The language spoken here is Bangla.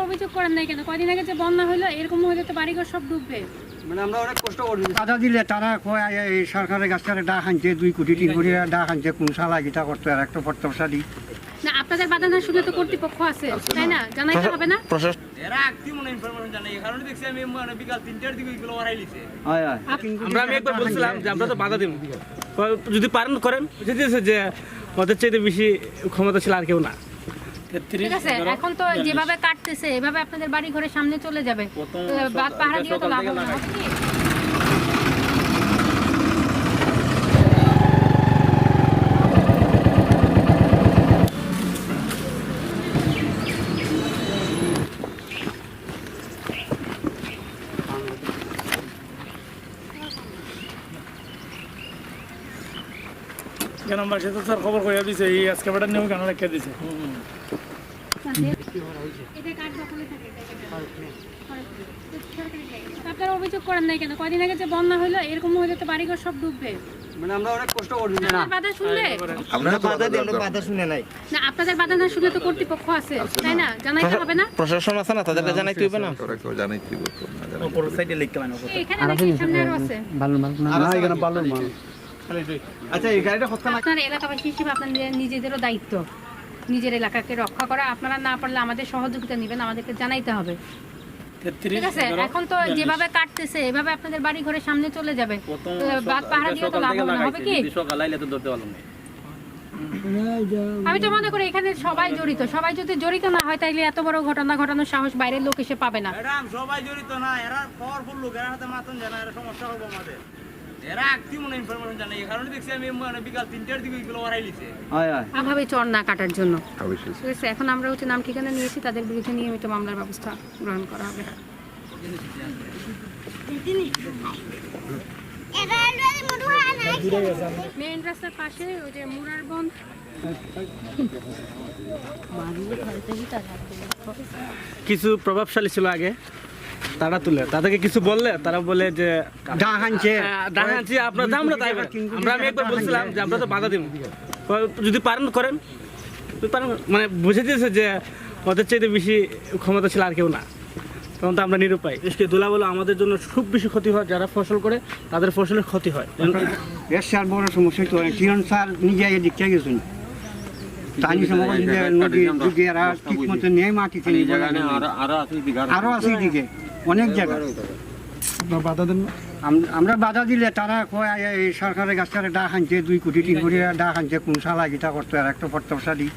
অভিযোগ করেন নাই কেন? কয়দিন আগে যে বন্যা হলো, এরকম হলে তো বাড়িঘর সব ডুববে। মানে আমরা অনেক কষ্ট করি, বাধা দিলে তারা কয় এই সরকারের কাছ থেকে ডাক আনছে 2 কোটি 3 কোটি টাকা ডাক আনছে, কোন শালা গীতা করতো আর একটা প্রত্যাশা দিই না, আপনাদের বাধা না শুনে তো কর্তৃপক্ষ আছে, তাই না? জানাইতে হবে না? এরা একটি মনে ইনফরমেশন জানে, এই কারণে দেখছি আমি মানে বিকাল 3টার দিকে এগুলো ওরাই লিছে। আমি একবার বলছিলাম যে আমরা তো বাধা দিব, যদি পারেন করেন, বুঝেছে যে ওদের চাইতে বেশি ক্ষমতা ছিল আর কেউ না। ঠিক আছে, এখন তো যেভাবে কাটতেছে এভাবে আপনাদের বাড়ি ঘরের সামনে চলে যাবে, বাদ পাহারা দিয়ে তো লাভ হবে না। কেন আমার সাথে স্যার খবর করে দিছে, এই আজকে বেটার নিয়ম কেন রেখে দিছে। আপনারা অভিযোগ করেন নাই কেন? কয়দিন আগে যে বন্যা হলো, এরকম হলে তো বাড়িঘর সব ডুববে। মানে আমরা অনেক কষ্ট করি আপনাদের বাধা শুনলে আপনারা বাধা দিন, আমরা বাধা শুনে নাই। না, আপনাদের বাধা না শুনে তো কর্তৃপক্ষ আছে, তাই না? জানাইতে হবে না? প্রশাসন আছে না, তাদেরকে জানাইতে হবে না। উপর সাইডে লিখতে মানে এখানে নাকি সামনে আরো আছে। আচ্ছা, এই গাড়িটা হত্যা না। আপনার এলাকাবাসী হিসেবে আপনাদের নিজেদেরও দায়িত্ব নিজের এলাকাকে রক্ষা করা। আপনারা না পারলে আমাদের সহযোগিতা নেবেন, আমাদেরকে জানাইতে হবে। ঠিক আছে, এখন তো যেভাবে কাটতেছে এভাবে আপনাদের বাড়ি ঘরের সামনে চলে যাবে, বাদ পাহারা দিয়ে তো লাভ হবে না। হবে কি? আমি তো মনে করি এখানে সবাই জড়িত। সবাই যদি জড়িত না হয় তাইলে এত বড় ঘটনা ঘটানোর সাহস বাইরের লোক এসে পাবে না। ম্যাডাম সবাই জড়িত না, এরা পাওয়ারফুল লোক, এরা হাতে মাতন জানা, এরা সমস্যা হবে আমাদের। এরা একটি মনে ইনফরমেশন জানে, এই কারণে দেখছি আমি মানে বিকাল 3টার দিকে এগুলো ওরাই লিছে। আভাবে চর না কাটার জন্য। ঠিক আছে, এখন আমরা হচ্ছে নাম ঠিকানা নিয়েছি, তাদের বিরুদ্ধে নিয়মিত মামলার ব্যবস্থা গ্রহণ করা হবে। মেইন রাস্তার পাশে ওই যে মুরার বন্ধ, কিছু প্রভাবশালী ছিল আগে, তারা তুলে তাদেরকে কিছু বললে তারা বলে যে ডাক আনছে ডাক আনছি, আপনারা আমরা তাই আমি একবার বলছিলাম যে আমরা তো বাধা দিব, যদি পারেন করেন, যদি পারেন মানে বুঝে দিয়েছে যে ওদের চাইতে বেশি ক্ষমতা ছিল আর কেউ না, তখন তো আমরা নিরুপায়। এসকে দোলা বলে আমাদের জন্য খুব বেশি ক্ষতি হয়, যারা ফসল করে তাদের ফসলের ক্ষতি হয়। এর স্যার বড় সমস্যা তো কিরণ স্যার নিজে এদিক থেকে গেছেন, তানি সময় নদী যদি এরা ঠিক মতো নেই মাটিতে আরো আছে এদিকে অনেক জায়গা। আমরা বাধা দিলে তারা কয় এই সরকারের কাছ থেকে ডাক আনছে 2 কোটি 3 কোটি টাকা ডাক আনছে, কোন শালা গীতা করতো আর একটা প্রত্যাশা দিই।